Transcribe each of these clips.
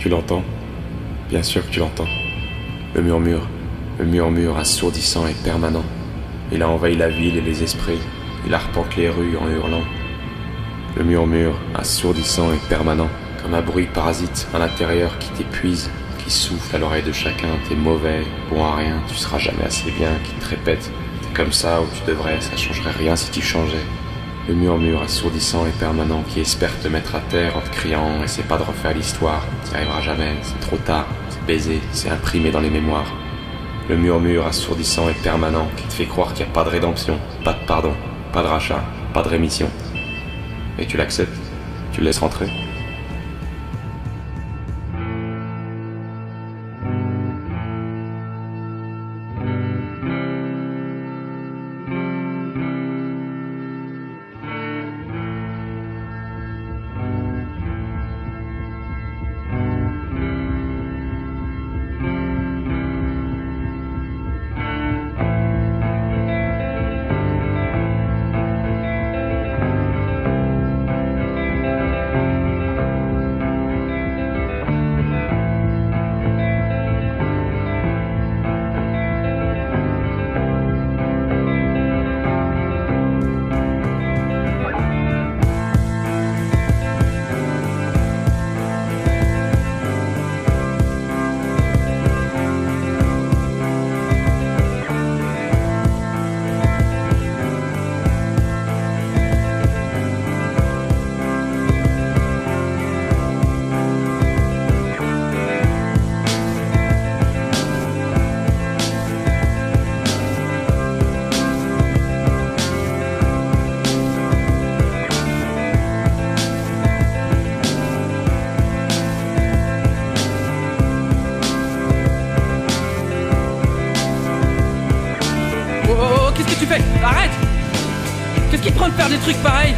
Tu l'entends? Bien sûr que tu l'entends. Le murmure assourdissant et permanent. Il a envahi la ville et les esprits. Il arpente les rues en hurlant. Le murmure assourdissant et permanent, comme un bruit parasite à l'intérieur qui t'épuise, qui souffle à l'oreille de chacun. T'es mauvais, bon à rien, tu seras jamais assez bien, qui te répète. T'es comme ça où tu devrais, ça changerait rien si tu changeais. Le murmure assourdissant et permanent qui espère te mettre à terre en te criant « Essaie pas de refaire l'histoire, t'y arriveras jamais, c'est trop tard, c'est baisé, c'est imprimé dans les mémoires. » Le murmure assourdissant et permanent qui te fait croire qu'il n'y a pas de rédemption, pas de pardon, pas de rachat, pas de rémission. Et tu l'acceptes? Tu le laisses rentrer? Arrête! Qu'est-ce qui te prend de faire des trucs pareils?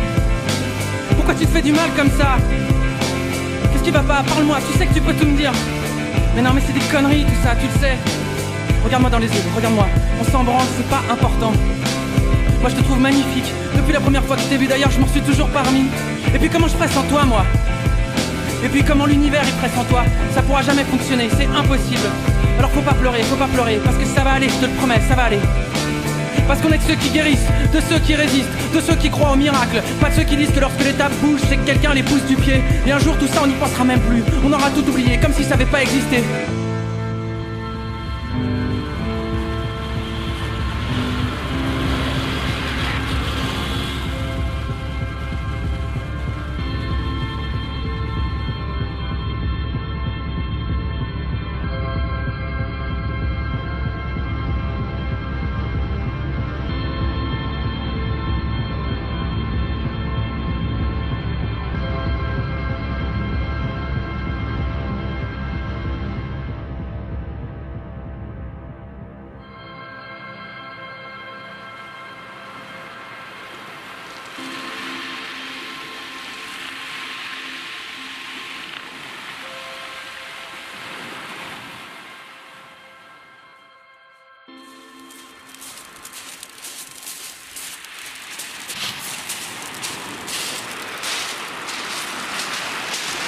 Pourquoi tu te fais du mal comme ça? Qu'est-ce qui va pas? Parle-moi, tu sais que tu peux tout me dire. Mais non mais c'est des conneries tout ça, tu le sais. Regarde-moi dans les yeux, regarde-moi. On s'en branle, c'est pas important. Moi je te trouve magnifique. Depuis la première fois que je t'ai vu d'ailleurs, je m'en suis toujours pas remis. Et puis comment je ferais sans toi moi? Et puis comment l'univers il ferait sans toi? Ça pourra jamais fonctionner, c'est impossible. Alors faut pas pleurer, parce que ça va aller, je te le promets, ça va aller. Parce qu'on est de ceux qui guérissent, de ceux qui résistent, de ceux qui croient au miracle. Pas de ceux qui disent que lorsque l'étape bouge, c'est que quelqu'un les pousse du pied. Et un jour tout ça on n'y pensera même plus. On aura tout oublié, comme si ça n'avait pas existé.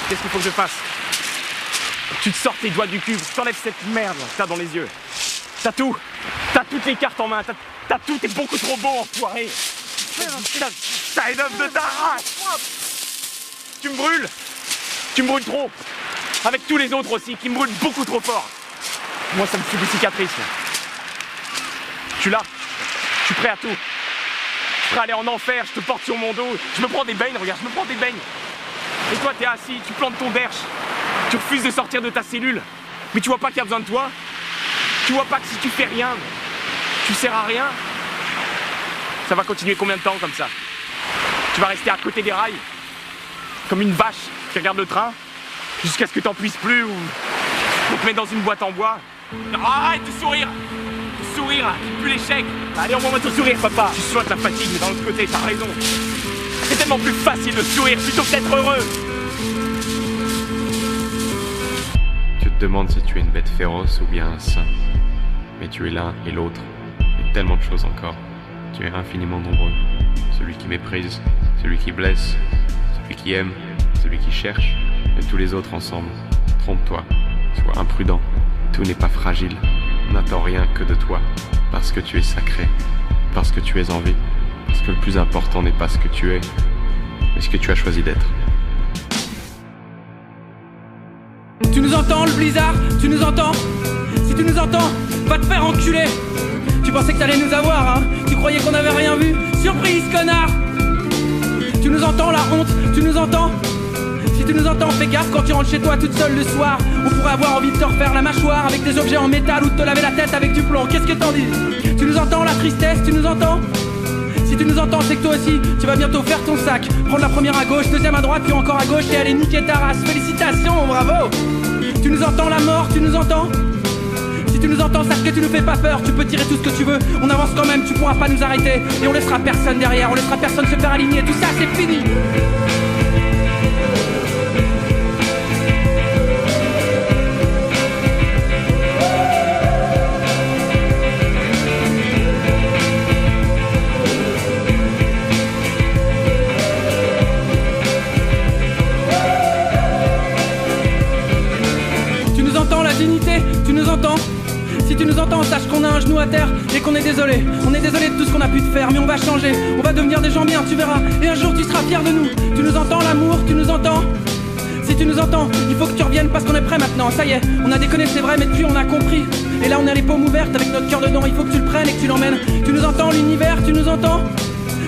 Qu'est-ce qu'il faut que je fasse? Tu te sors tes doigts du cul, t'enlèves cette merde que t'as dans les yeux. T'as tout. T'as toutes les cartes en main. T'as tout, t'es beaucoup trop beau, enfoiré. T'as une œuvre de ta race. Tu me brûles. Tu me brûles trop. Avec tous les autres aussi, qui me brûlent beaucoup trop fort. Moi, ça me fait des cicatrices. Je suis là. Je suis prêt à tout. Je suis prêt à aller en enfer, je te porte sur mon dos. Je me prends des beignes, regarde, je me prends des beignes. Et toi, t'es assis, tu plantes ton derche. Tu refuses de sortir de ta cellule. Mais tu vois pas qu'il y a besoin de toi? Tu vois pas que si tu fais rien, tu sers à rien? Ça va continuer combien de temps comme ça? Tu vas rester à côté des rails, comme une vache qui regarde le train, jusqu'à ce que t'en puisses plus, ou on te met dans une boîte en bois. Arrête de sourire! De sourire, plus l'échec. Allez, envoie-moi ton sourire, papa. Tu souhaites la fatigue, mais d'un autre côté, t'as raison. C'est tellement plus facile de sourire plutôt que d'être heureux. Tu te demandes si tu es une bête féroce ou bien un saint. Mais tu es l'un et l'autre, et tellement de choses encore. Tu es infiniment nombreux. Celui qui méprise, celui qui blesse, celui qui aime, celui qui cherche, et tous les autres ensemble. Trompe-toi, sois imprudent, tout n'est pas fragile. N'attends rien que de toi, parce que tu es sacré, parce que tu es en vie, parce que le plus important n'est pas ce que tu es, mais ce que tu as choisi d'être. Tu nous entends, le blizzard? Tu nous entends? Si tu nous entends, va te faire enculer. Tu pensais que t'allais nous avoir, hein? Tu croyais qu'on avait rien vu? Surprise, connard! Tu nous entends, la honte? Tu nous entends? Si tu nous entends, fais gaffe quand tu rentres chez toi toute seule le soir. On pourrait avoir envie de te refaire la mâchoire avec des objets en métal ou de te laver la tête avec du plomb. Qu'est-ce que t'en dis? Tu nous entends, la tristesse? Tu nous entends? Si tu nous entends, c'est que toi aussi, tu vas bientôt faire ton sac. Prendre la première à gauche, deuxième à droite, puis encore à gauche et aller niquer ta race. Félicitations, bravo! Tu nous entends, la mort? Tu nous entends? Si tu nous entends, sache que tu nous fais pas peur. Tu peux tirer tout ce que tu veux, on avance quand même, tu pourras pas nous arrêter. Et on laissera personne derrière, on laissera personne se faire aligner. Tout ça, c'est fini! Tu nous entends? Si tu nous entends, sache qu'on a un genou à terre et qu'on est désolé. On est désolé de tout ce qu'on a pu te faire, mais on va changer. On va devenir des gens bien, tu verras. Et un jour tu seras fier de nous. Tu nous entends, l'amour? Tu nous entends? Si tu nous entends, il faut que tu reviennes parce qu'on est prêt maintenant. Ça y est, on a déconné, c'est vrai, mais depuis on a compris. Et là on a les paumes ouvertes avec notre cœur dedans. Il faut que tu le prennes et que tu l'emmènes. Tu nous entends, l'univers? Tu nous entends?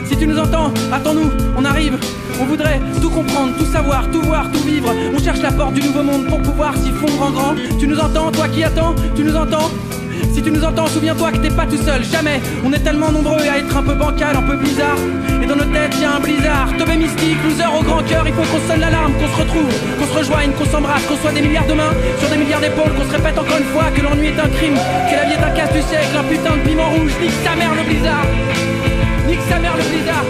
Si tu nous entends, attends-nous, on arrive. On voudrait tout comprendre, tout savoir, tout voir, tout vivre. On cherche la porte du nouveau monde pour pouvoir s'y fondre en grand. Tu nous entends, toi qui attends? Tu nous entends? Si tu nous entends, souviens-toi que t'es pas tout seul, jamais. On est tellement nombreux à être un peu bancal, un peu bizarre. Et dans nos têtes y'a un blizzard. Teubé mystique, loser au grand cœur. Il faut qu'on sonne l'alarme, qu'on se retrouve, qu'on se rejoigne, qu'on s'embrasse, qu'on soit des milliards de mains sur des milliards d'épaules, qu'on se répète encore une fois que l'ennui est un crime, que la vie est un casse du siècle, un putain de piment rouge. Nique sa mère le blizzard. Nique sa mère le blizzard.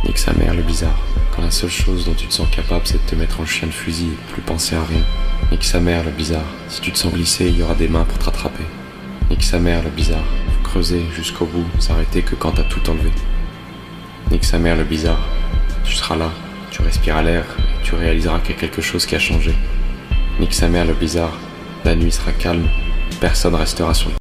Nique sa mère le bizarre, quand la seule chose dont tu te sens capable c'est de te mettre en chien de fusil et plus penser à rien. Nique sa mère le bizarre, si tu te sens glisser il y aura des mains pour te rattraper. Nique sa mère le bizarre, faut creuser jusqu'au bout, s'arrêter que quand t'as tout enlevé. Nique sa mère le bizarre, tu seras là, tu respireras l'air et tu réaliseras qu'il y a quelque chose qui a changé. Nique sa mère le bizarre, la nuit sera calme, personne restera sur le